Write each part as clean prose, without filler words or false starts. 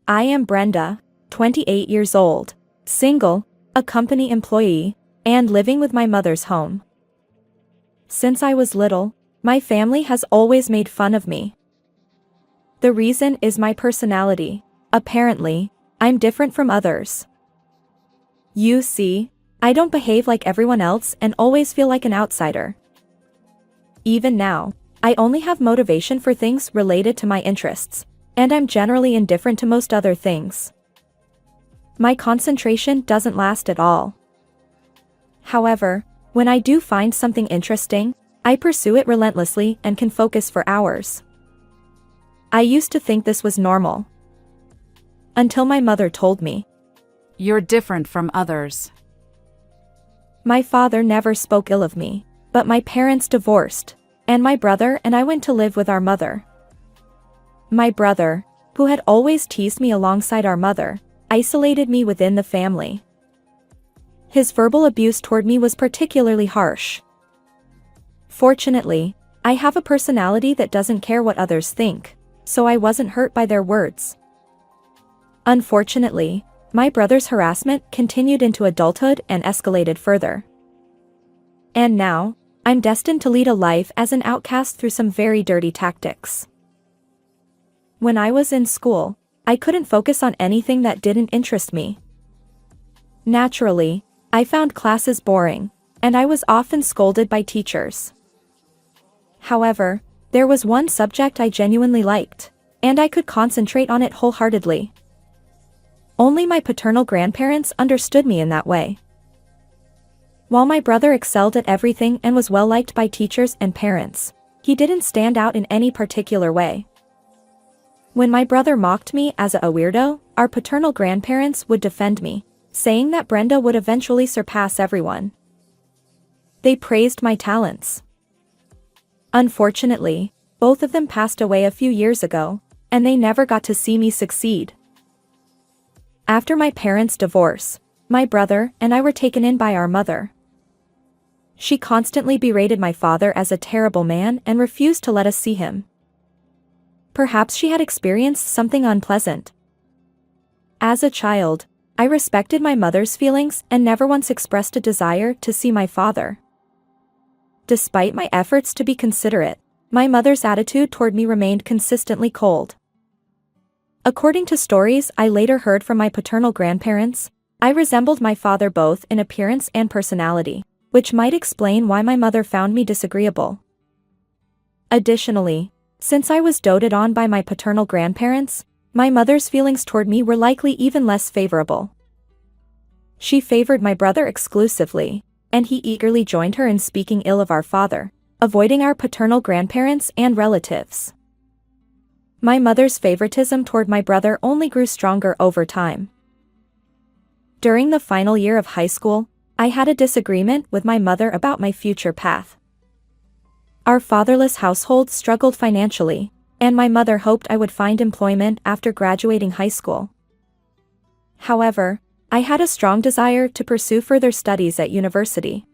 I am Brenda, 28 years old, single, a company employee, and living with my mother's home. Since I was little, my family has always made fun of me. The reason is my personality. Apparently, I'm different from others. You see, I don't behave like everyone else and always feel like an outsider. Even now, I only have motivation for things related to my interests, and I'm generally indifferent to most other things. My concentration doesn't last at all. However, when I do find something interesting, I pursue it relentlessly and can focus for hours. I used to think this was normal. Until my mother told me. You're different from others. My father never spoke ill of me, but my parents divorced, and my brother and I went to live with our mother. My brother, who had always teased me alongside our mother, isolated me within the family. His verbal abuse toward me was particularly harsh. Fortunately, I have a personality that doesn't care what others think, so I wasn't hurt by their words. Unfortunately, my brother's harassment continued into adulthood and escalated further. And now, I'm destined to lead a life as an outcast through some very dirty tactics. When I was in school, I couldn't focus on anything that didn't interest me. Naturally, I found classes boring, and I was often scolded by teachers. However, there was one subject I genuinely liked, and I could concentrate on it wholeheartedly. Only my paternal grandparents understood me in that way. While my brother excelled at everything and was well liked by teachers and parents, he didn't stand out in any particular way. When my brother mocked me as a weirdo, our paternal grandparents would defend me, saying that Brenda would eventually surpass everyone. They praised my talents. Unfortunately, both of them passed away a few years ago, and they never got to see me succeed. After my parents' divorce, my brother and I were taken in by our mother. She constantly berated my father as a terrible man and refused to let us see him. Perhaps she had experienced something unpleasant. As a child, I respected my mother's feelings and never once expressed a desire to see my father. Despite my efforts to be considerate, my mother's attitude toward me remained consistently cold. According to stories I later heard from my paternal grandparents, I resembled my father both in appearance and personality, which might explain why my mother found me disagreeable. Additionally, since I was doted on by my paternal grandparents, my mother's feelings toward me were likely even less favorable. She favored my brother exclusively, and he eagerly joined her in speaking ill of our father, avoiding our paternal grandparents and relatives. My mother's favoritism toward my brother only grew stronger over time. During the final year of high school, I had a disagreement with my mother about my future path. Our fatherless household struggled financially, and my mother hoped I would find employment after graduating high school. However, I had a strong desire to pursue further studies at university.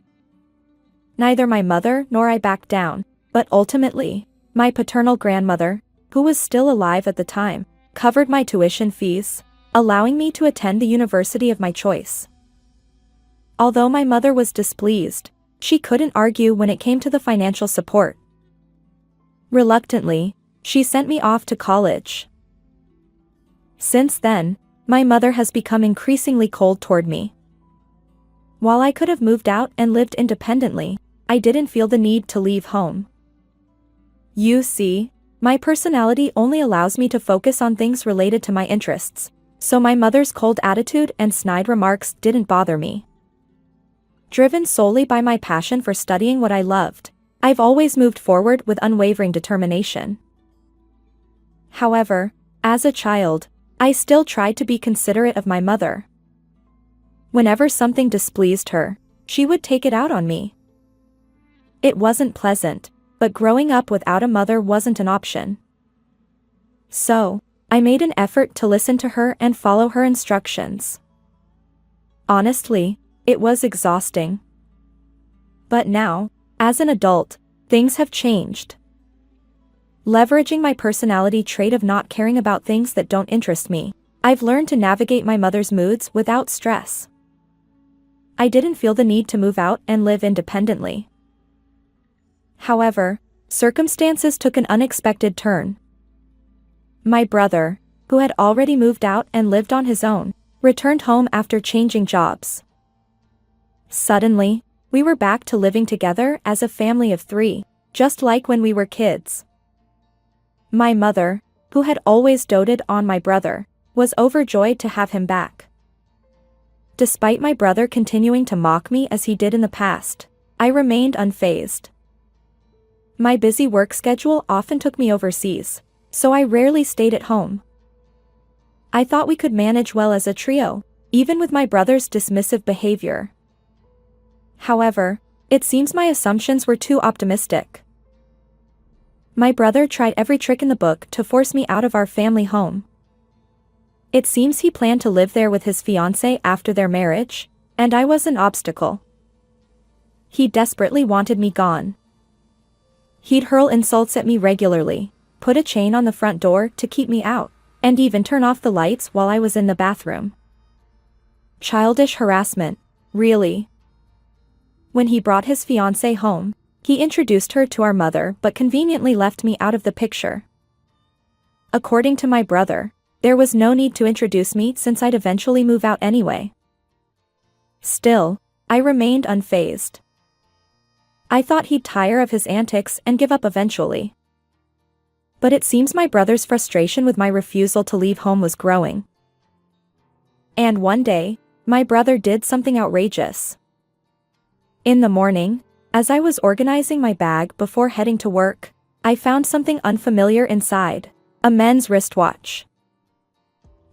Neither my mother nor I backed down, but ultimately, my paternal grandmother, who was still alive at the time, covered my tuition fees, allowing me to attend the university of my choice. Although my mother was displeased, she couldn't argue when it came to the financial support. Reluctantly, she sent me off to college. Since then, my mother has become increasingly cold toward me. While I could have moved out and lived independently, I didn't feel the need to leave home. You see, my personality only allows me to focus on things related to my interests, so my mother's cold attitude and snide remarks didn't bother me. Driven solely by my passion for studying what I loved, I've always moved forward with unwavering determination. However, as a child, I still tried to be considerate of my mother. Whenever something displeased her, she would take it out on me. It wasn't pleasant, but growing up without a mother wasn't an option. So, I made an effort to listen to her and follow her instructions. Honestly, it was exhausting. But now, as an adult, things have changed. Leveraging my personality trait of not caring about things that don't interest me, I've learned to navigate my mother's moods without stress. I didn't feel the need to move out and live independently. However, circumstances took an unexpected turn. My brother, who had already moved out and lived on his own, returned home after changing jobs. Suddenly, we were back to living together as a family of 3, just like when we were kids. My mother, who had always doted on my brother, was overjoyed to have him back. Despite my brother continuing to mock me as he did in the past, I remained unfazed. My busy work schedule often took me overseas, so I rarely stayed at home. I thought we could manage well as a trio, even with my brother's dismissive behavior. However, it seems my assumptions were too optimistic. My brother tried every trick in the book to force me out of our family home. It seems he planned to live there with his fiancée after their marriage, and I was an obstacle. He desperately wanted me gone. He'd hurl insults at me regularly, put a chain on the front door to keep me out, and even turn off the lights while I was in the bathroom. Childish harassment, really. When he brought his fiancée home, he introduced her to our mother but conveniently left me out of the picture. According to my brother, there was no need to introduce me since I'd eventually move out anyway. Still, I remained unfazed. I thought he'd tire of his antics and give up eventually. But it seems my brother's frustration with my refusal to leave home was growing. And one day, my brother did something outrageous. In the morning, as I was organizing my bag before heading to work, I found something unfamiliar inside, a men's wristwatch.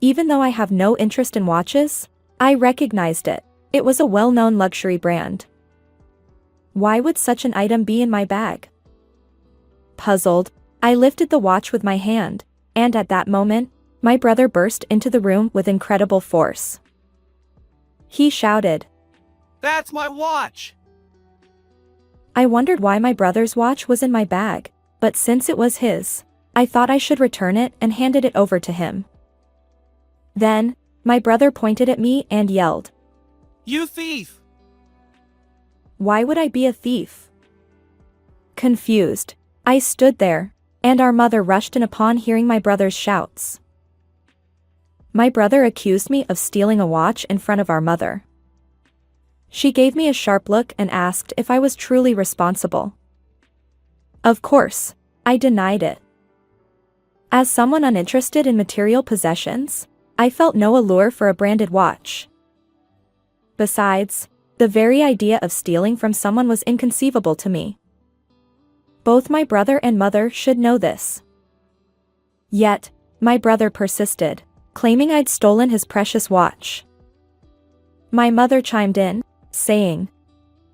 Even though I have no interest in watches, I recognized it. It was a well-known luxury brand. Why would such an item be in my bag? Puzzled, I lifted the watch with my hand, and at that moment, my brother burst into the room with incredible force. He shouted, "That's my watch!" I wondered why my brother's watch was in my bag, but since it was his, I thought I should return it and handed it over to him. Then, my brother pointed at me and yelled, "You thief!" Why would I be a thief? Confused, I stood there, and our mother rushed in upon hearing my brother's shouts. My brother accused me of stealing a watch in front of our mother. She gave me a sharp look and asked if I was truly responsible. Of course, I denied it. As someone uninterested in material possessions, I felt no allure for a branded watch. Besides, the very idea of stealing from someone was inconceivable to me. Both my brother and mother should know this. Yet, my brother persisted, claiming I'd stolen his precious watch. My mother chimed in, saying,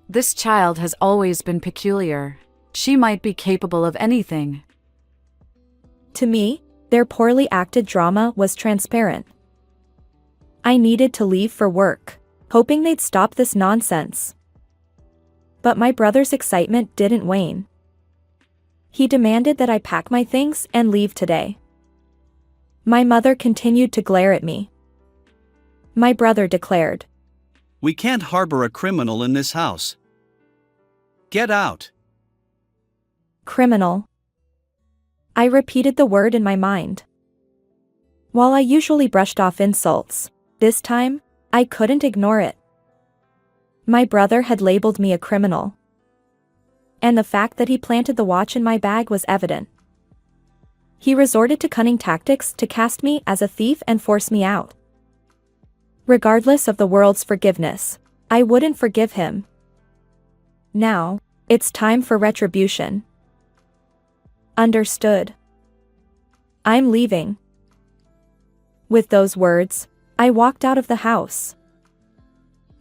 This child has always been peculiar. She might be capable of anything. To me, their poorly acted drama was transparent. I needed to leave for work, hoping they'd stop this nonsense. But my brother's excitement didn't wane. He demanded that I pack my things and leave today. My mother continued to glare at me. My brother declared, "We can't harbor a criminal in this house. Get out." Criminal. I repeated the word in my mind. While I usually brushed off insults, this time, I couldn't ignore it. My brother had labeled me a criminal. And the fact that he planted the watch in my bag was evident. He resorted to cunning tactics to cast me as a thief and force me out. Regardless of the world's forgiveness, I wouldn't forgive him. Now, it's time for retribution. Understood. I'm leaving. With those words, I walked out of the house.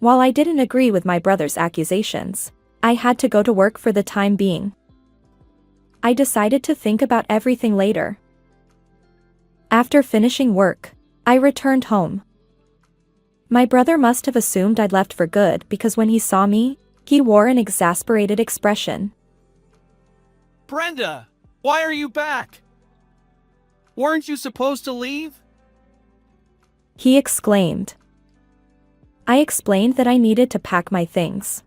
While I didn't agree with my brother's accusations, I had to go to work for the time being. I decided to think about everything later. After finishing work, I returned home. My brother must have assumed I'd left for good because when he saw me, he wore an exasperated expression. "Brenda, why are you back? Weren't you supposed to leave?" he exclaimed. I explained that I needed to pack my things.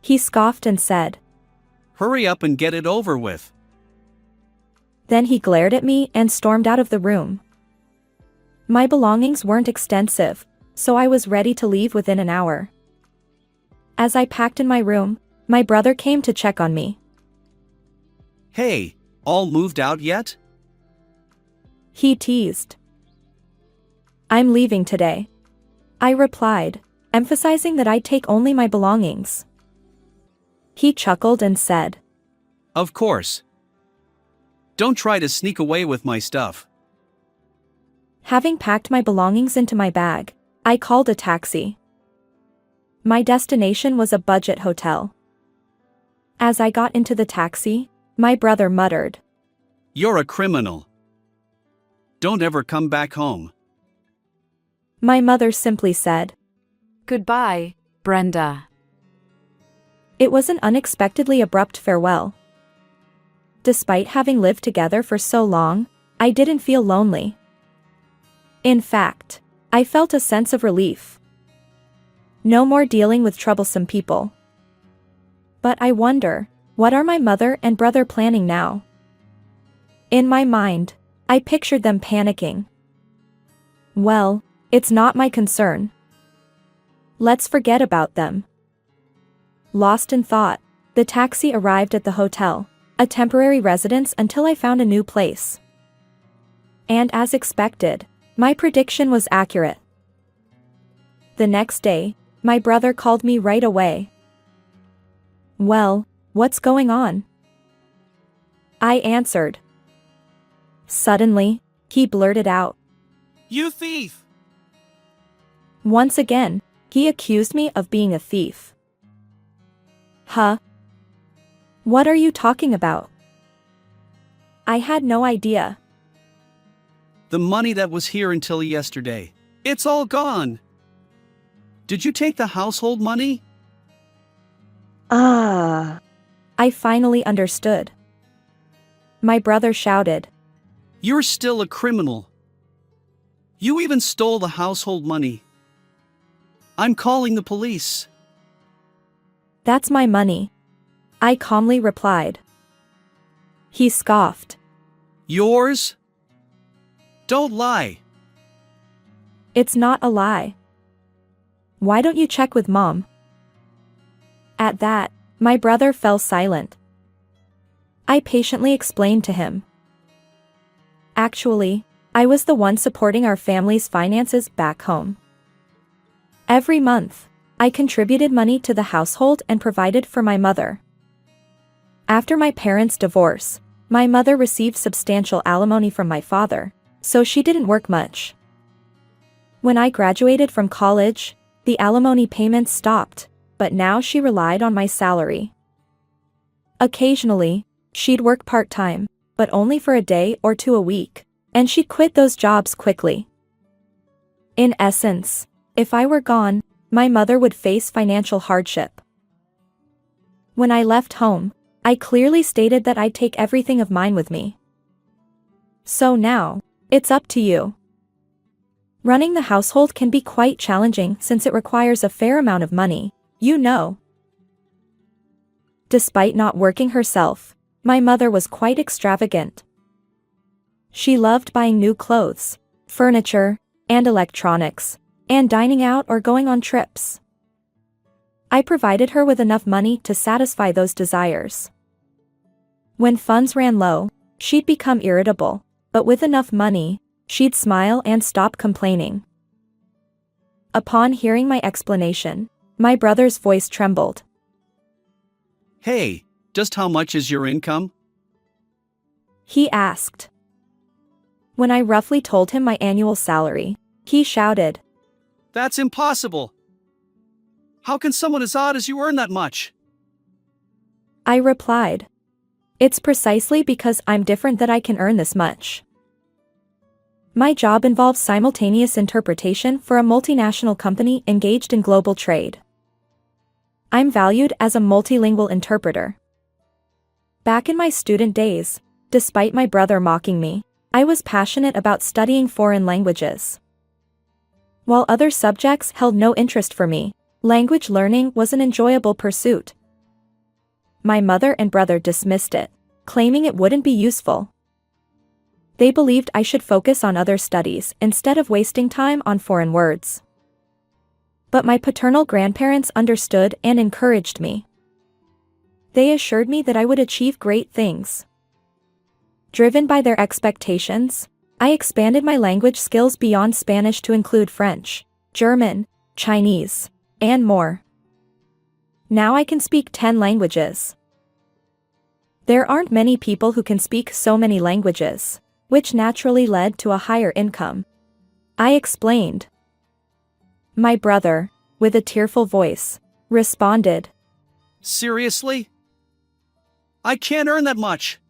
He scoffed and said, Hurry up and get it over with. Then he glared at me and stormed out of the room. My belongings weren't extensive, so I was ready to leave within an hour. As I packed in my room, my brother came to check on me. Hey, all moved out yet? He teased. I'm leaving today, I replied, emphasizing that I'd take only my belongings. He chuckled and said, Of course. Don't try to sneak away with my stuff. Having packed my belongings into my bag, I called a taxi. My destination was a budget hotel. As I got into the taxi, my brother muttered, You're a criminal. Don't ever come back home. My mother simply said, Goodbye, Brenda. It was an unexpectedly abrupt farewell. Despite having lived together for so long, I didn't feel lonely. In fact, I felt a sense of relief. No more dealing with troublesome people. But I wonder, what are my mother and brother planning now? In my mind, I pictured them panicking. Well, it's not my concern. Let's forget about them. Lost in thought, the taxi arrived at the hotel, a temporary residence until I found a new place. And as expected, my prediction was accurate. The next day, my brother called me right away. Well, what's going on? I answered. Suddenly, he blurted out. You thief! Once again, he accused me of being a thief. Huh? What are you talking about? I had no idea. The money that was here until yesterday. It's all gone. Did you take the household money? I finally understood. My brother shouted. You're still a criminal. You even stole the household money. I'm calling the police. That's my money, I calmly replied. He scoffed. Yours? Don't lie. It's not a lie. Why don't you check with Mom? At that, my brother fell silent. I patiently explained to him. Actually, I was the one supporting our family's finances back home. Every month, I contributed money to the household and provided for my mother. After my parents' divorce, my mother received substantial alimony from my father, so she didn't work much. When I graduated from college, the alimony payments stopped, but now she relied on my salary. Occasionally, she'd work part-time, but only for a day or two a week, and she'd quit those jobs quickly. In essence, if I were gone, my mother would face financial hardship. When I left home, I clearly stated that I'd take everything of mine with me. So now, it's up to you. Running the household can be quite challenging since it requires a fair amount of money, you know. Despite not working herself, my mother was quite extravagant. She loved buying new clothes, furniture, and electronics, and dining out or going on trips. I provided her with enough money to satisfy those desires. When funds ran low, she'd become irritable, but with enough money, she'd smile and stop complaining. Upon hearing my explanation, my brother's voice trembled. Hey, just how much is your income? He asked. When I roughly told him my annual salary, he shouted. That's impossible. How can someone as odd as you earn that much? I replied. It's precisely because I'm different that I can earn this much. My job involves simultaneous interpretation for a multinational company engaged in global trade. I'm valued as a multilingual interpreter. Back in my student days, despite my brother mocking me, I was passionate about studying foreign languages. While other subjects held no interest for me, language learning was an enjoyable pursuit. My mother and brother dismissed it, claiming it wouldn't be useful. They believed I should focus on other studies instead of wasting time on foreign words. But my paternal grandparents understood and encouraged me. They assured me that I would achieve great things. Driven by their expectations, I expanded my language skills beyond Spanish to include French, German, Chinese, and more. Now I can speak 10 languages. There aren't many people who can speak so many languages, which naturally led to a higher income. I explained. My brother, with a tearful voice, responded. Seriously? I can't earn that much.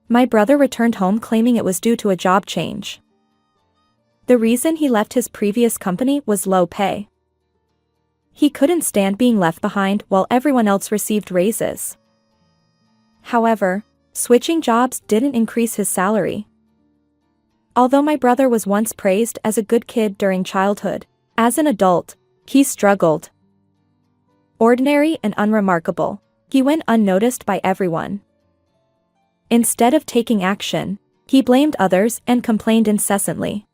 My brother returned home claiming it was due to a job change. The reason he left his previous company was low pay. He couldn't stand being left behind while everyone else received raises. However, switching jobs didn't increase his salary. Although my brother was once praised as a good kid during childhood, as an adult, he struggled. Ordinary and unremarkable, he went unnoticed by everyone. Instead of taking action, he blamed others and complained incessantly.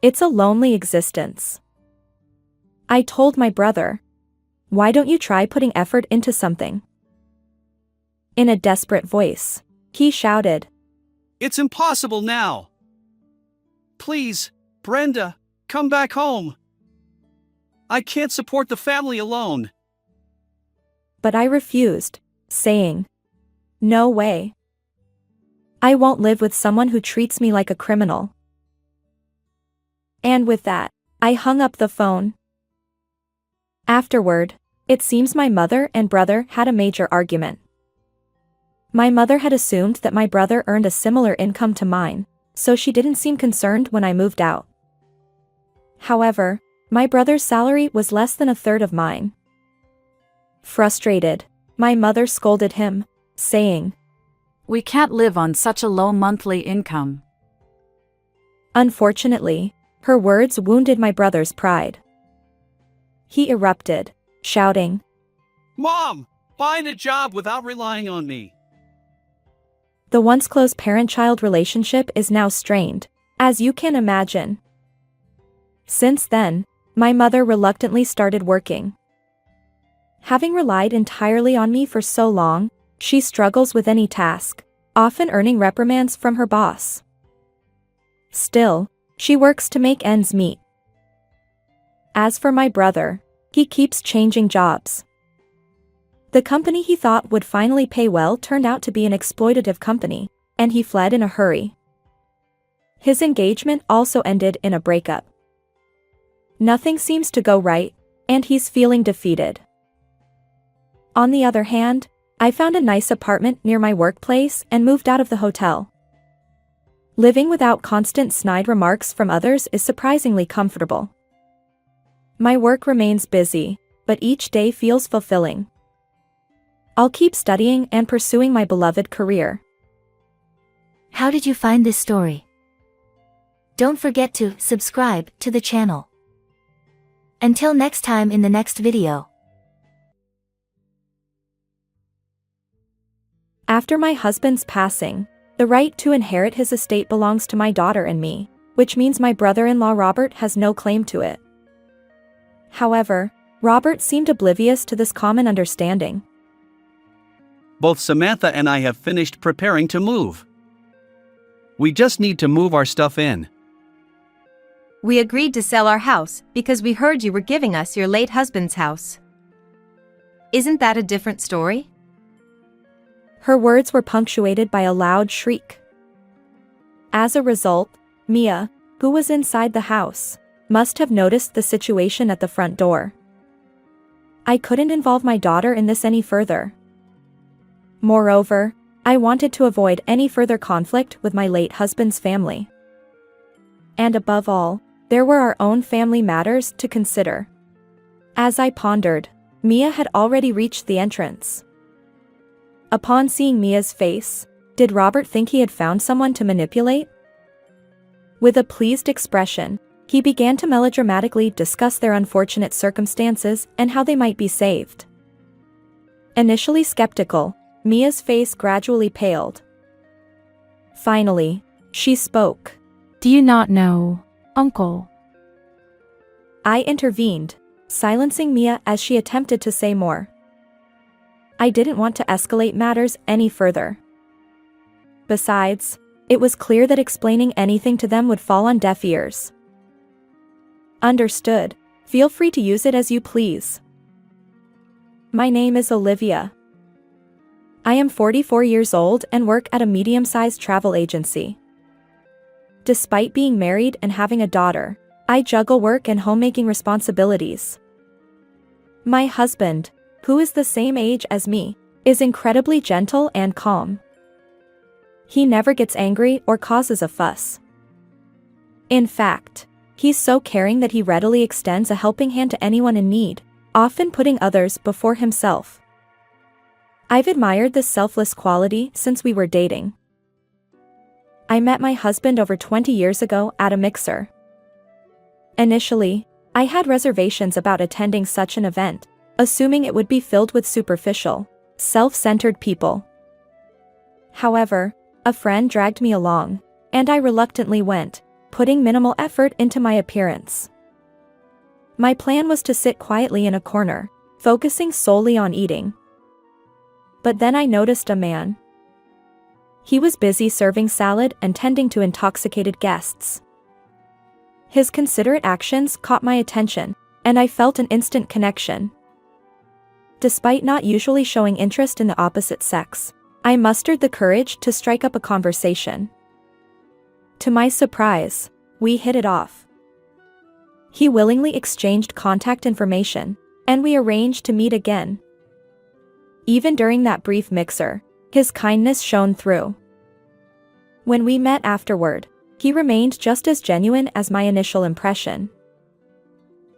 It's a lonely existence. I told my brother, "Why don't you try putting effort into something?" In a desperate voice, he shouted, It's impossible now. Please, Brenda, come back home. I can't support the family alone. But I refused, saying, "No way. I won't live with someone who treats me like a criminal." And with that, I hung up the phone. Afterward, it seems my mother and brother had a major argument. My mother had assumed that my brother earned a similar income to mine, so she didn't seem concerned when I moved out. However, my brother's salary was less than a third of mine. Frustrated, my mother scolded him, saying, We can't live on such a low monthly income. Unfortunately, her words wounded my brother's pride. He erupted, shouting, Mom, find a job without relying on me. The once close parent-child relationship is now strained, as you can imagine. Since then, my mother reluctantly started working. Having relied entirely on me for so long, she struggles with any task, often earning reprimands from her boss. Still, she works to make ends meet. As for my brother, he keeps changing jobs. The company he thought would finally pay well turned out to be an exploitative company, and he fled in a hurry. His engagement also ended in a breakup. Nothing seems to go right, and he's feeling defeated. On the other hand, I found a nice apartment near my workplace and moved out of the hotel. Living without constant snide remarks from others is surprisingly comfortable. My work remains busy, but each day feels fulfilling. I'll keep studying and pursuing my beloved career. How did you find this story? Don't forget to subscribe to the channel. Until next time in the next video. After my husband's passing, the right to inherit his estate belongs to my daughter and me, which means my brother-in-law Robert has no claim to it. However, Robert seemed oblivious to this common understanding. Both Samantha and I have finished preparing to move. We just need to move our stuff in. We agreed to sell our house because we heard you were giving us your late husband's house. Isn't that a different story? Her words were punctuated by a loud shriek. As a result, Mia, who was inside the house, must have noticed the situation at the front door. I couldn't involve my daughter in this any further. Moreover, I wanted to avoid any further conflict with my late husband's family. And above all, there were our own family matters to consider. As I pondered, Mia had already reached the entrance. Upon seeing Mia's face, did Robert think he had found someone to manipulate? With a pleased expression, He began to melodramatically discuss their unfortunate circumstances and how they might be saved. Initially skeptical, Mia's face gradually paled. Finally, she spoke. Do you not know, Uncle? I intervened, silencing Mia as she attempted to say more. I didn't want to escalate matters any further. Besides, it was clear that explaining anything to them would fall on deaf ears. Understood. Feel free to use it as you please. My name is Olivia. I am 44 years old and work at a medium-sized travel agency. Despite being married and having a daughter, I juggle work and homemaking responsibilities. My husband, who is the same age as me, is incredibly gentle and calm. He never gets angry or causes a fuss. In fact, he's so caring that he readily extends a helping hand to anyone in need, often putting others before himself. I've admired this selfless quality since we were dating. I met my husband over 20 years ago at a mixer. Initially, I had reservations about attending such an event, assuming it would be filled with superficial, self-centered people. However, a friend dragged me along, and I reluctantly went, putting minimal effort into my appearance. My plan was to sit quietly in a corner, focusing solely on eating. But then I noticed a man. He was busy serving salad and tending to intoxicated guests. His considerate actions caught my attention, and I felt an instant connection. Despite not usually showing interest in the opposite sex, I mustered the courage to strike up a conversation. To my surprise, we hit it off. He willingly exchanged contact information, and we arranged to meet again. Even during that brief mixer, his kindness shone through. When we met afterward, he remained just as genuine as my initial impression.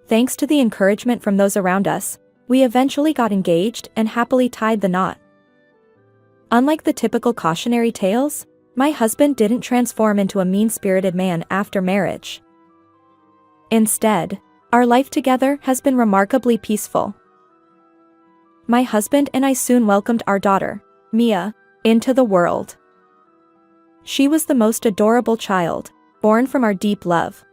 Thanks to the encouragement from those around us, we eventually got engaged and happily tied the knot. Unlike the typical cautionary tales, my husband didn't transform into a mean-spirited man after marriage. Instead, our life together has been remarkably peaceful. My husband and I soon welcomed our daughter, Mia, into the world. She was the most adorable child, born from our deep love.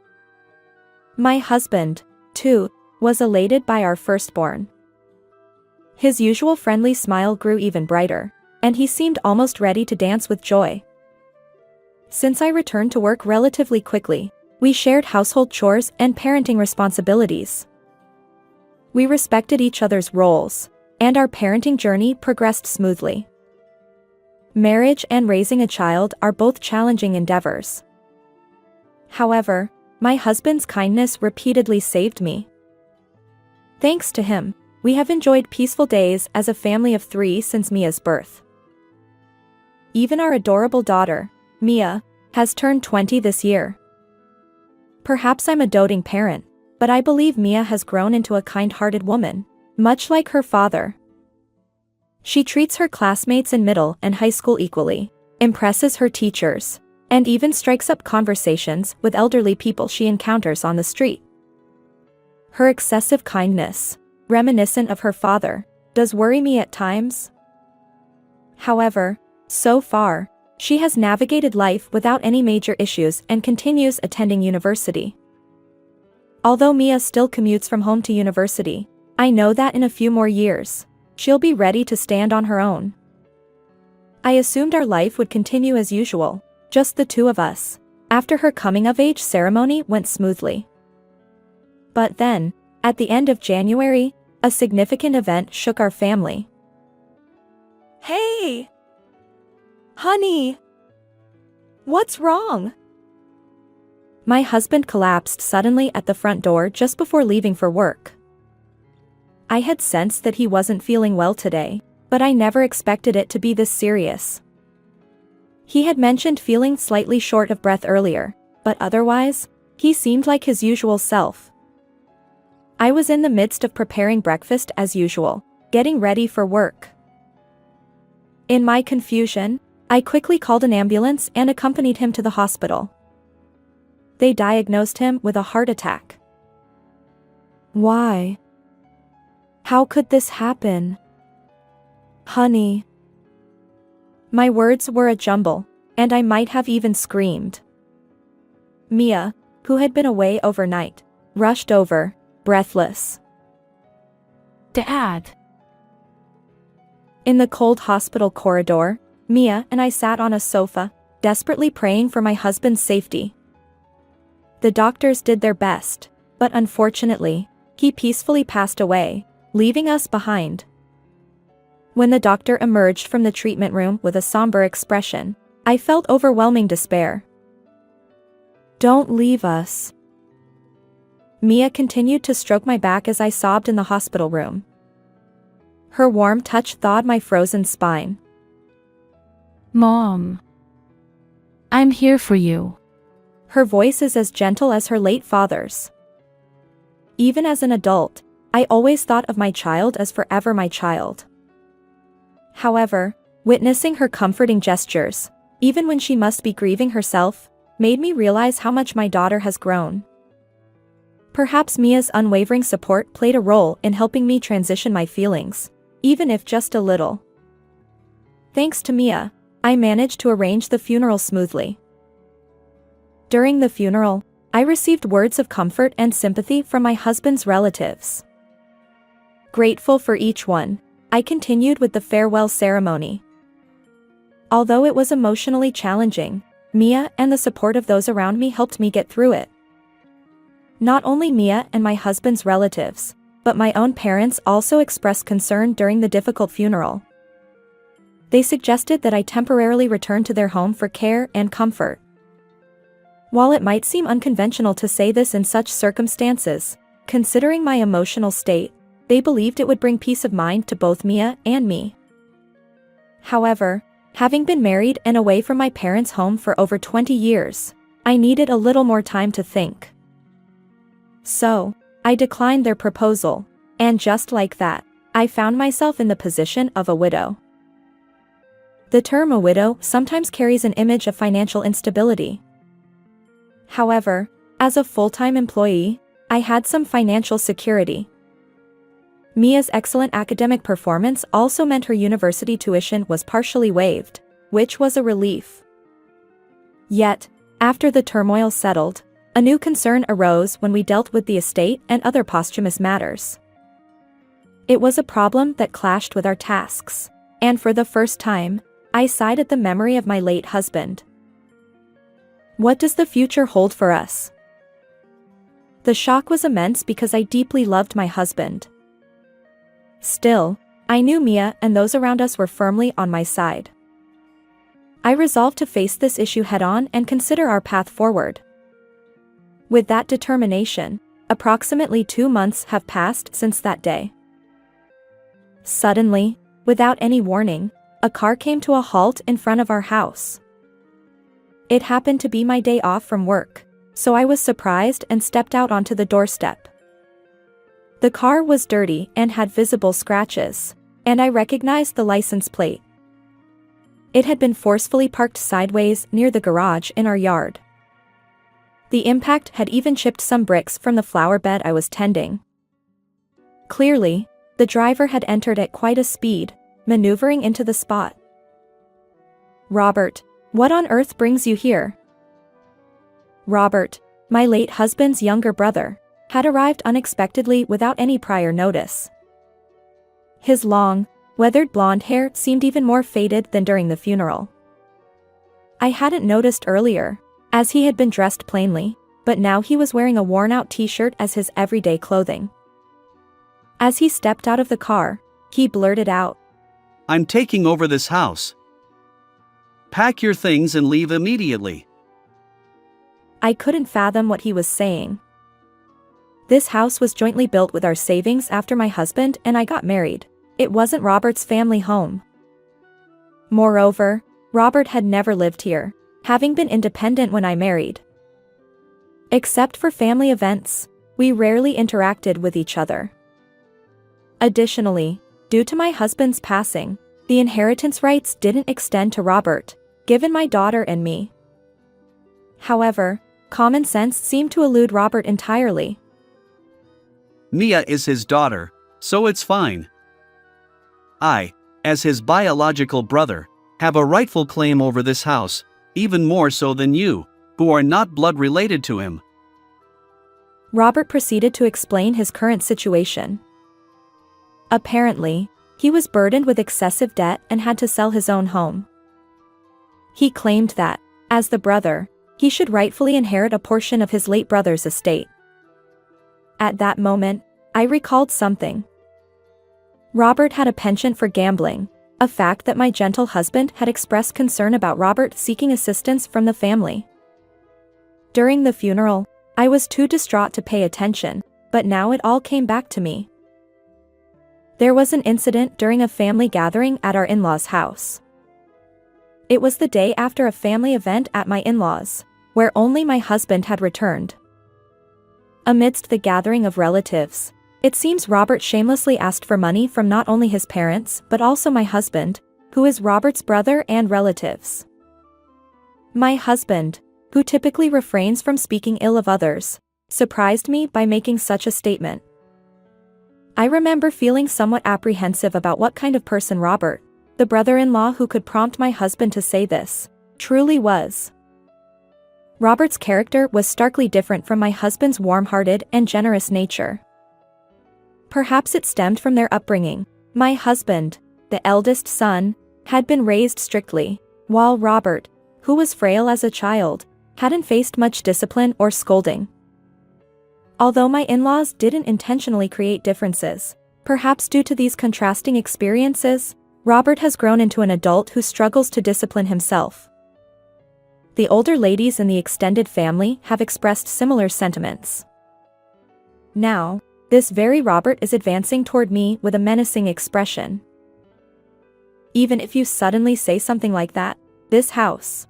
My husband, too, was elated by our firstborn. His usual friendly smile grew even brighter, and he seemed almost ready to dance with joy. Since I returned to work relatively quickly, we shared household chores and parenting responsibilities. We respected each other's roles, and our parenting journey progressed smoothly. Marriage and raising a child are both challenging endeavors. However, my husband's kindness repeatedly saved me. Thanks to him, we have enjoyed peaceful days as a family of 3 since Mia's birth. Even our adorable daughter, Mia, has turned 20 this year. Perhaps I'm a doting parent, but I believe Mia has grown into a kind-hearted woman, much like her father. She treats her classmates in middle and high school equally, impresses her teachers, and even strikes up conversations with elderly people she encounters on the street. Her excessive kindness, reminiscent of her father, does worry me at times. However, so far, she has navigated life without any major issues and continues attending university. Although Mia still commutes from home to university, I know that in a few more years, she'll be ready to stand on her own. I assumed our life would continue as usual, just the two of us, after her coming-of-age ceremony went smoothly. But then, at the end of January, a significant event shook our family. Hey! Honey! What's wrong? My husband collapsed suddenly at the front door just before leaving for work. I had sensed that he wasn't feeling well today, but I never expected it to be this serious. He had mentioned feeling slightly short of breath earlier, but otherwise, he seemed like his usual self. I was in the midst of preparing breakfast as usual, getting ready for work. In my confusion, I quickly called an ambulance and accompanied him to the hospital. they diagnosed him with a heart attack. Why? How could this happen? Honey. My words were a jumble, and I might have even screamed. Mia, who had been away overnight, rushed over, breathless. Dad. In the cold hospital corridor, Mia and I sat on a sofa, desperately praying for my husband's safety. The doctors did their best, but unfortunately, he peacefully passed away, leaving us behind. When the doctor emerged from the treatment room with a somber expression, I felt overwhelming despair. Don't leave us. Mia continued to stroke my back as I sobbed in the hospital room. Her warm touch thawed my frozen spine. Mom. I'm here for you. Her voice is as gentle as her late father's. Even as an adult, I always thought of my child as forever my child. However, witnessing her comforting gestures, even when she must be grieving herself, made me realize how much my daughter has grown. Perhaps Mia's unwavering support played a role in helping me transition my feelings, even if just a little. Thanks to Mia, I managed to arrange the funeral smoothly. During the funeral, I received words of comfort and sympathy from my husband's relatives. Grateful for each one, I continued with the farewell ceremony. Although it was emotionally challenging, Mia and the support of those around me helped me get through it. Not only Mia and my husband's relatives, but my own parents also expressed concern during the difficult funeral. They suggested that I temporarily return to their home for care and comfort. While it might seem unconventional to say this in such circumstances, considering my emotional state, they believed it would bring peace of mind to both Mia and me. However, having been married and away from my parents' home for over 20 years, I needed a little more time to think. So, I declined their proposal, and just like that, I found myself in the position of a widow. The term a widow sometimes carries an image of financial instability. However, as a full-time employee, I had some financial security. Mia's excellent academic performance also meant her university tuition was partially waived, which was a relief. Yet, after the turmoil settled, a new concern arose when we dealt with the estate and other posthumous matters. It was a problem that clashed with our tasks, and for the first time, I sighed at the memory of my late husband. What does the future hold for us? The shock was immense because I deeply loved my husband. Still, I knew Mia and those around us were firmly on my side. I resolved to face this issue head-on and consider our path forward. With that determination, approximately 2 months have passed since that day. Suddenly, without any warning, a car came to a halt in front of our house. It happened to be my day off from work, so I was surprised and stepped out onto the doorstep. The car was dirty and had visible scratches, and I recognized the license plate. It had been forcefully parked sideways near the garage in our yard. The impact had even chipped some bricks from the flower bed I was tending. Clearly, the driver had entered at quite a speed, maneuvering into the spot. Robert, what on earth brings you here? Robert, my late husband's younger brother, had arrived unexpectedly without any prior notice. His long, weathered blonde hair seemed even more faded than during the funeral. I hadn't noticed earlier, as he had been dressed plainly, but now he was wearing a worn-out t-shirt as his everyday clothing. As he stepped out of the car, he blurted out, I'm taking over this house. Pack your things and leave immediately. I couldn't fathom what he was saying. This house was jointly built with our savings after my husband and I got married. It wasn't Robert's family home. Moreover, Robert had never lived here, having been independent when I married. Except for family events, we rarely interacted with each other. Additionally, due to my husband's passing, the inheritance rights didn't extend to Robert, given my daughter and me. However, Common sense seemed to elude Robert entirely. Mia is his daughter, so it's fine. I, as his biological brother, have a rightful claim over this house, even more so than you, who are not blood related to him. Robert proceeded to explain his current situation. Apparently, he was burdened with excessive debt and had to sell his own home. He claimed that, as the brother, he should rightfully inherit a portion of his late brother's estate. At that moment, I recalled something. Robert had a penchant for gambling, a fact that my gentle husband had expressed concern about Robert seeking assistance from the family. During the funeral, I was too distraught to pay attention, but now it all came back to me. There was an incident during a family gathering at our in-laws' house. It was the day after a family event at my in-laws, where only my husband had returned. Amidst the gathering of relatives, it seems Robert shamelessly asked for money from not only his parents but also my husband, who is Robert's brother, and relatives. My husband, who typically refrains from speaking ill of others, surprised me by making such a statement. I remember feeling somewhat apprehensive about what kind of person Robert, the brother-in-law who could prompt my husband to say this, truly was. Robert's character was starkly different from my husband's warm-hearted and generous nature. Perhaps it stemmed from their upbringing. My husband, the eldest son, had been raised strictly, while Robert, who was frail as a child, hadn't faced much discipline or scolding. Although my in-laws didn't intentionally create differences, perhaps due to these contrasting experiences, Robert has grown into an adult who struggles to discipline himself. The older ladies in the extended family have expressed similar sentiments. Now, this very Robert is advancing toward me with a menacing expression. Even if you suddenly say something like that, this house.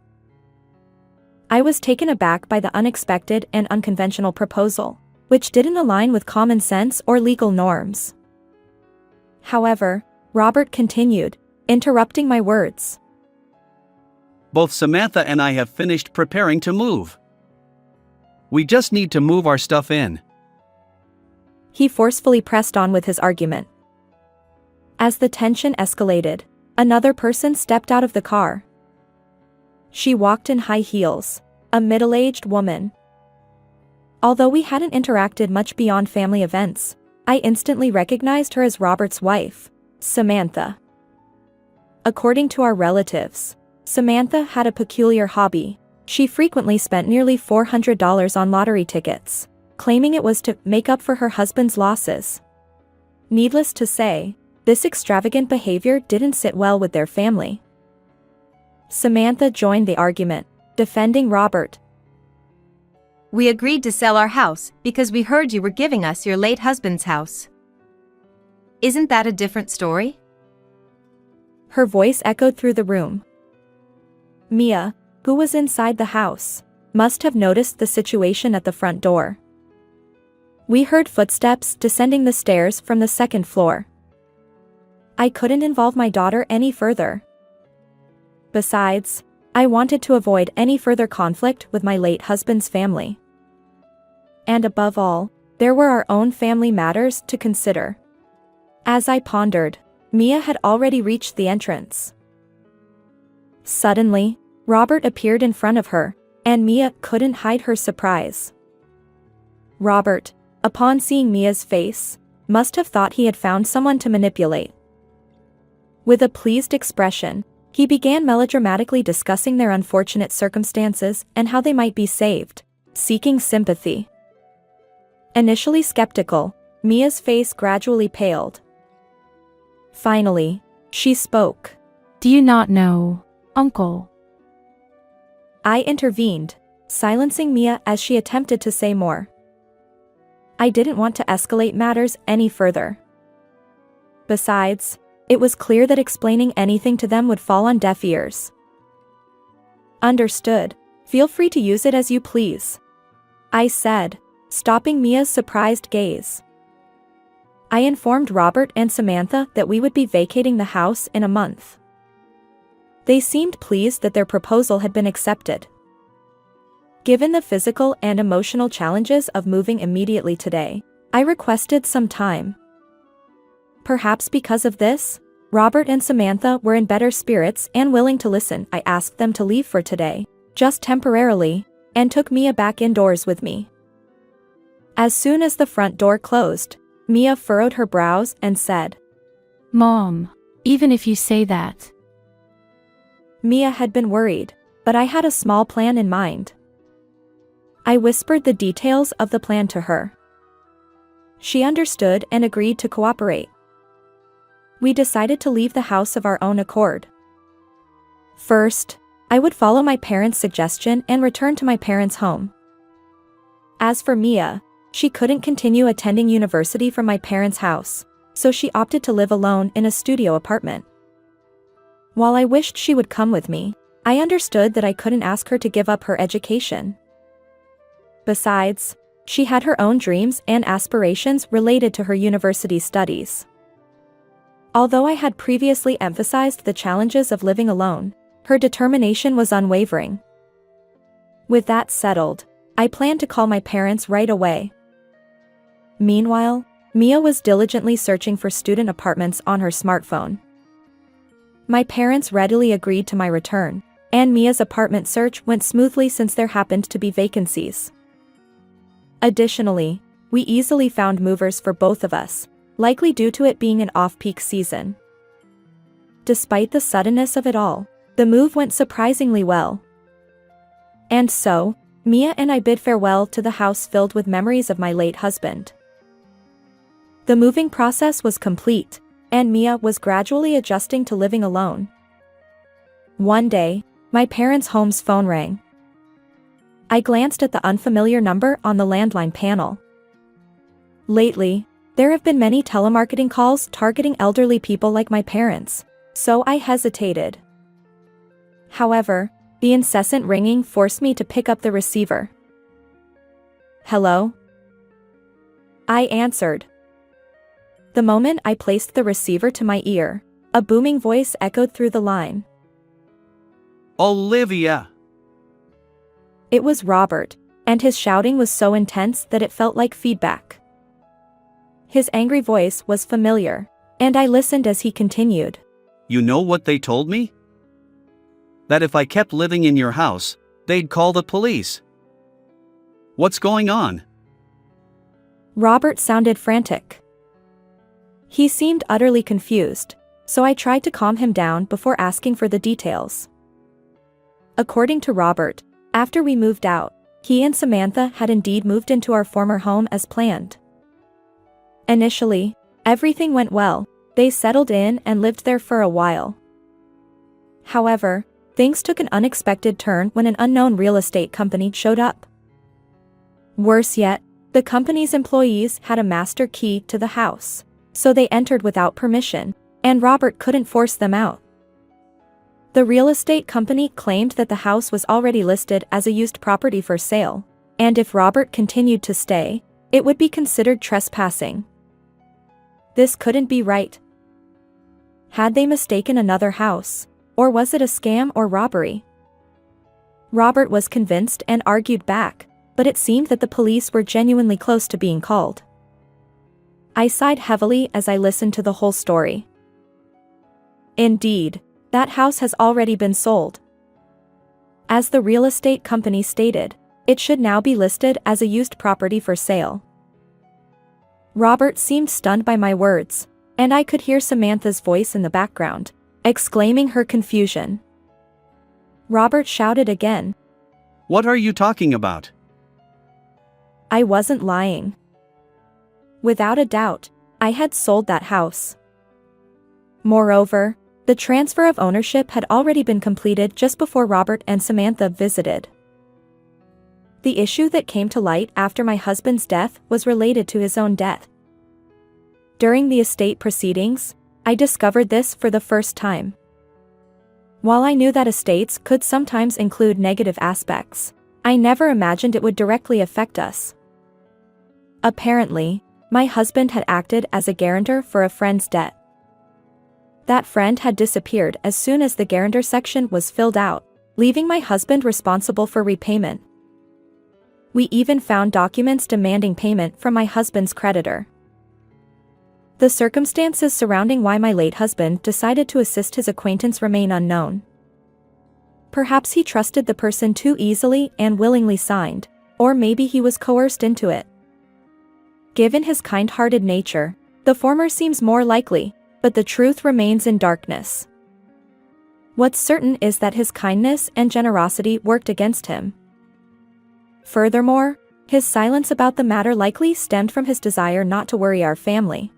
I was taken aback by the unexpected and unconventional proposal, which didn't align with common sense or legal norms. However, Robert continued, interrupting my words. Both Samantha and I have finished preparing to move. We just need to move our stuff in. He forcefully pressed on with his argument. As the tension escalated, another person stepped out of the car. She walked in high heels, a middle-aged woman. Although we hadn't interacted much beyond family events, I instantly recognized her as Robert's wife, Samantha. According to our relatives, Samantha had a peculiar hobby. She frequently spent nearly $400 on lottery tickets, claiming it was to make up for her husband's losses. Needless to say, this extravagant behavior didn't sit well with their family. Samantha joined the argument, defending Robert. We agreed to sell our house because we heard you were giving us your late husband's house. Isn't that a different story? Her voice echoed through the room. Mia, who was inside the house, must have noticed the situation at the front door. We heard footsteps descending the stairs from the second floor. I couldn't involve my daughter any further. Besides, I wanted to avoid any further conflict with my late husband's family. And above all, there were our own family matters to consider. As I pondered, Mia had already reached the entrance. Suddenly, Robert appeared in front of her, and Mia couldn't hide her surprise. Robert, upon seeing Mia's face, must have thought he had found someone to manipulate. With a pleased expression, he began melodramatically discussing their unfortunate circumstances and how they might be saved, seeking sympathy. Initially skeptical, Mia's face gradually paled. Finally, she spoke. Do you not know, Uncle? I intervened, silencing Mia as she attempted to say more. I didn't want to escalate matters any further. Besides, it was clear that explaining anything to them would fall on deaf ears. Understood. Feel free to use it as you please, I said, stopping Mia's surprised gaze. I informed Robert and Samantha that we would be vacating the house in a month. They seemed pleased that their proposal had been accepted. Given the physical and emotional challenges of moving immediately today, I requested some time. Perhaps because of this, Robert and Samantha were in better spirits and willing to listen. I asked them to leave for today, just temporarily, and took Mia back indoors with me. As soon as the front door closed, Mia furrowed her brows and said, Mom, even if you say that. Mia had been worried, but I had a small plan in mind. I whispered the details of the plan to her. She understood and agreed to cooperate. We decided to leave the house of our own accord. First, I would follow my parents' suggestion and return to my parents' home. As for Mia, she couldn't continue attending university from my parents' house, so she opted to live alone in a studio apartment. While I wished she would come with me, I understood that I couldn't ask her to give up her education. Besides, she had her own dreams and aspirations related to her university studies. Although I had previously emphasized the challenges of living alone, her determination was unwavering. With that settled, I planned to call my parents right away. Meanwhile, Mia was diligently searching for student apartments on her smartphone. My parents readily agreed to my return, and Mia's apartment search went smoothly since there happened to be vacancies. Additionally, we easily found movers for both of us, likely due to it being an off-peak season. Despite the suddenness of it all, the move went surprisingly well. And so, Mia and I bid farewell to the house filled with memories of my late husband. The moving process was complete, and Mia was gradually adjusting to living alone. One day, my parents' home's phone rang. I glanced at the unfamiliar number on the landline panel. Lately, there have been many telemarketing calls targeting elderly people like my parents, so I hesitated. However, the incessant ringing forced me to pick up the receiver. Hello? I answered. The moment I placed the receiver to my ear, a booming voice echoed through the line. Olivia! It was Robert, and his shouting was so intense that it felt like feedback. His angry voice was familiar, and I listened as he continued. You know what they told me? That if I kept living in your house, they'd call the police. What's going on? Robert sounded frantic. He seemed utterly confused, so I tried to calm him down before asking for the details. According to Robert, after we moved out, he and Samantha had indeed moved into our former home as planned. Initially, everything went well. They settled in and lived there for a while. However, things took an unexpected turn when an unknown real estate company showed up. Worse yet, the company's employees had a master key to the house, so they entered without permission, and Robert couldn't force them out. The real estate company claimed that the house was already listed as a used property for sale, and if Robert continued to stay, it would be considered trespassing. This couldn't be right. Had they mistaken another house, or was it a scam or robbery? Robert was convinced and argued back, but it seemed that the police were genuinely close to being called. I sighed heavily as I listened to the whole story. Indeed, that house has already been sold. As the real estate company stated, it should now be listed as a used property for sale. Robert seemed stunned by my words, and I could hear Samantha's voice in the background, exclaiming her confusion. Robert shouted again. What are you talking about? I wasn't lying. Without a doubt, I had sold that house. Moreover, the transfer of ownership had already been completed just before Robert and Samantha visited. The issue that came to light after my husband's death was related to his own death. During the estate proceedings, I discovered this for the first time. While I knew that estates could sometimes include negative aspects, I never imagined it would directly affect us. Apparently, my husband had acted as a guarantor for a friend's debt. That friend had disappeared as soon as the guarantor section was filled out, leaving my husband responsible for repayment. We even found documents demanding payment from my husband's creditor. The circumstances surrounding why my late husband decided to assist his acquaintance remain unknown. Perhaps he trusted the person too easily and willingly signed, or maybe he was coerced into it. Given his kind-hearted nature, the former seems more likely, but the truth remains in darkness. What's certain is that his kindness and generosity worked against him. Furthermore, his silence about the matter likely stemmed from his desire not to worry our family.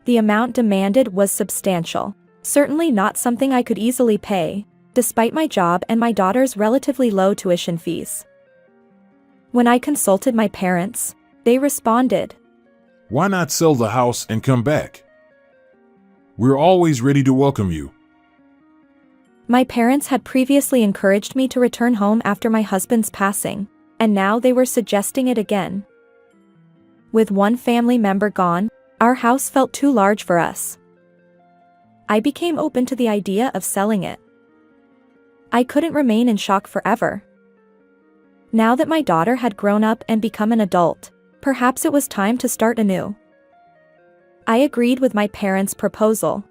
The amount demanded was substantial, certainly not something I could easily pay, despite my job and my daughter's relatively low tuition fees. When I consulted my parents, they responded, "Why not sell the house and come back? We're always ready to welcome you." My parents had previously encouraged me to return home after my husband's passing, and now they were suggesting it again. With one family member gone, our house felt too large for us. I became open to the idea of selling it. I couldn't remain in shock forever. Now that my daughter had grown up and become an adult, perhaps it was time to start anew. I agreed with my parents' proposal.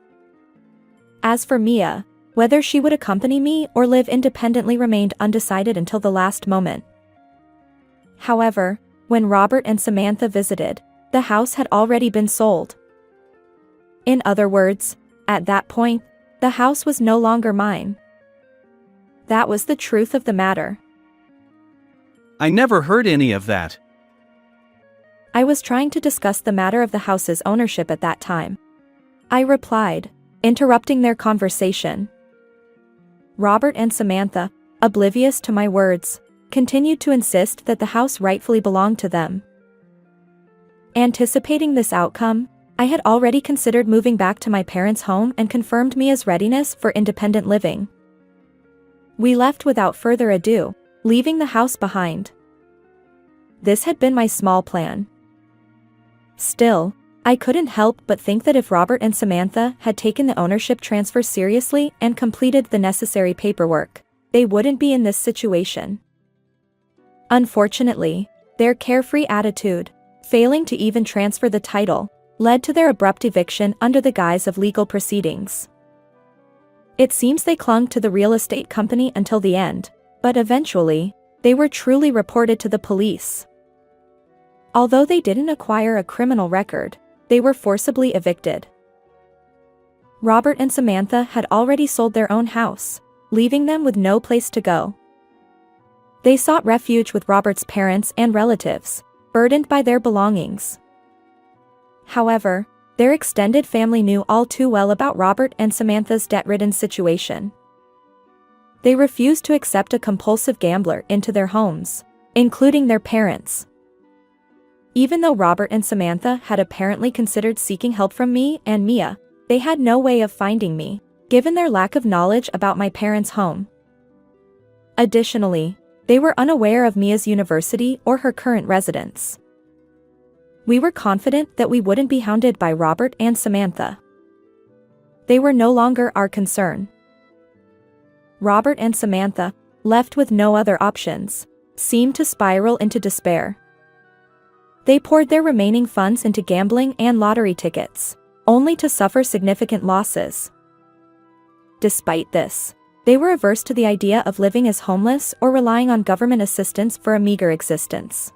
As for Mia, whether she would accompany me or live independently remained undecided until the last moment. However, when Robert and Samantha visited, the house had already been sold. In other words, at that point, the house was no longer mine. That was the truth of the matter. I never heard any of that. I was trying to discuss the matter of the house's ownership at that time. I replied, interrupting their conversation. Robert and Samantha, oblivious to my words, continued to insist that the house rightfully belonged to them. Anticipating this outcome, I had already considered moving back to my parents' home and confirmed Mia's readiness for independent living. We left without further ado, leaving the house behind. This had been my small plan. Still, I couldn't help but think that if Robert and Samantha had taken the ownership transfer seriously and completed the necessary paperwork, they wouldn't be in this situation. Unfortunately, their carefree attitude, failing to even transfer the title, led to their abrupt eviction under the guise of legal proceedings. It seems they clung to the real estate company until the end, but eventually, they were truly reported to the police. Although they didn't acquire a criminal record, they were forcibly evicted. Robert and Samantha had already sold their own house, leaving them with no place to go. They sought refuge with Robert's parents and relatives, burdened by their belongings. However, their extended family knew all too well about Robert and Samantha's debt-ridden situation. They refused to accept a compulsive gambler into their homes, including their parents. Even though Robert and Samantha had apparently considered seeking help from me and Mia, they had no way of finding me, given their lack of knowledge about my parents' home. Additionally, they were unaware of Mia's university or her current residence. We were confident that we wouldn't be hounded by Robert and Samantha. They were no longer our concern. Robert and Samantha, left with no other options, seemed to spiral into despair. They poured their remaining funds into gambling and lottery tickets, only to suffer significant losses. Despite this, they were averse to the idea of living as homeless or relying on government assistance for a meager existence.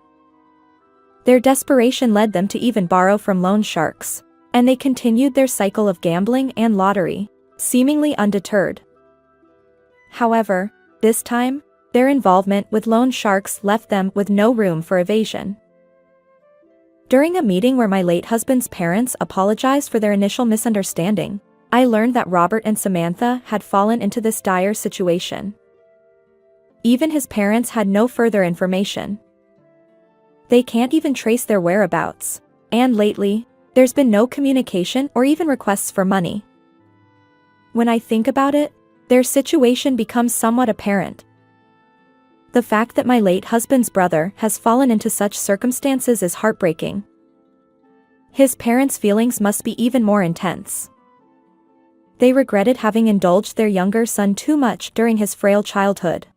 Their desperation led them to even borrow from loan sharks, and they continued their cycle of gambling and lottery, seemingly undeterred. However, this time, their involvement with loan sharks left them with no room for evasion. During a meeting where my late husband's parents apologized for their initial misunderstanding, I learned that Robert and Samantha had fallen into this dire situation. Even his parents had no further information. They can't even trace their whereabouts, and lately, there's been no communication or even requests for money. When I think about it, their situation becomes somewhat apparent. The fact that my late husband's brother has fallen into such circumstances is heartbreaking. His parents' feelings must be even more intense. They regretted having indulged their younger son too much during his frail childhood.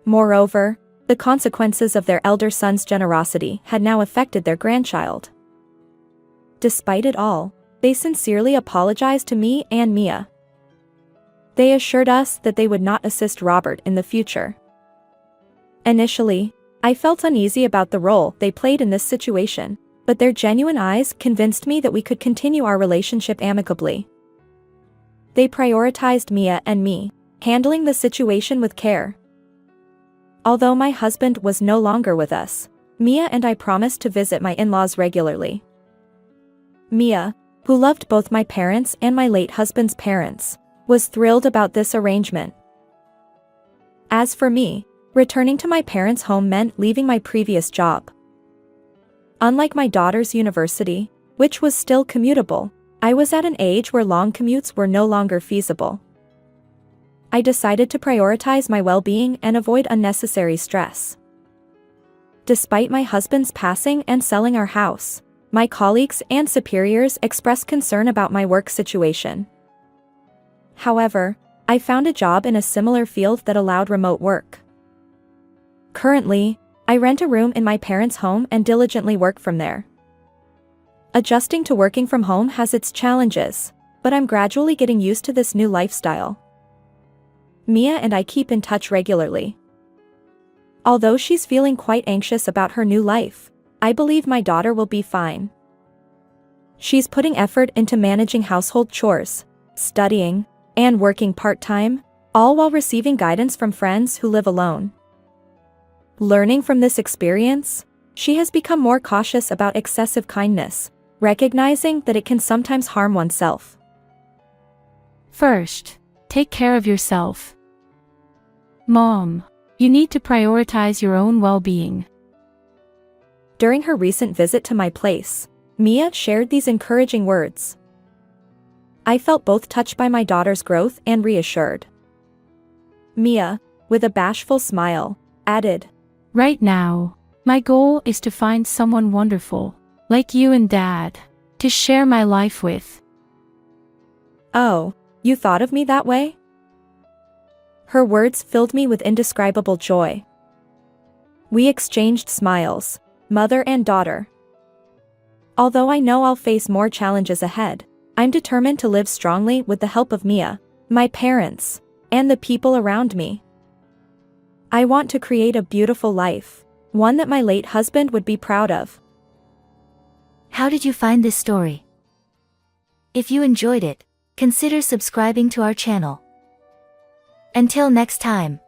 Moreover, The consequences of their elder son's generosity had now affected their grandchild. Despite it all, they sincerely apologized to me and Mia. They assured us that they would not assist Robert in the future. Initially, I felt uneasy about the role they played in this situation, but their genuine eyes convinced me that we could continue our relationship amicably. They prioritized Mia and me, handling the situation with care. Although my husband was no longer with us, Mia and I promised to visit my in-laws regularly. Mia, who loved both my parents and my late husband's parents, was thrilled about this arrangement. As for me, returning to my parents' home meant leaving my previous job. Unlike my daughter's university, which was still commutable, I was at an age where long commutes were no longer feasible. I decided to prioritize my well-being and avoid unnecessary stress. Despite my husband's passing and selling our house, my colleagues and superiors expressed concern about my work situation. However, I found a job in a similar field that allowed remote work. Currently, I rent a room in my parents' home and diligently work from there. Adjusting to working from home has its challenges, but I'm gradually getting used to this new lifestyle. Mia and I keep in touch regularly. Although she's feeling quite anxious about her new life, I believe my daughter will be fine. She's putting effort into managing household chores, studying, and working part-time, all while receiving guidance from friends who live alone. Learning from this experience, she has become more cautious about excessive kindness, recognizing that it can sometimes harm oneself. First, take care of yourself. Mom, you need to prioritize your own well-being. During her recent visit to my place, Mia shared these encouraging words. I felt both touched by my daughter's growth and reassured. Mia, with a bashful smile, added, Right now, my goal is to find someone wonderful, like you and Dad, to share my life with. Oh, you thought of me that way? Her words filled me with indescribable joy. We exchanged smiles, mother and daughter. Although I know I'll face more challenges ahead, I'm determined to live strongly with the help of Mia, my parents, and the people around me. I want to create a beautiful life, one that my late husband would be proud of. How did you find this story? If you enjoyed it, consider subscribing to our channel. Until next time.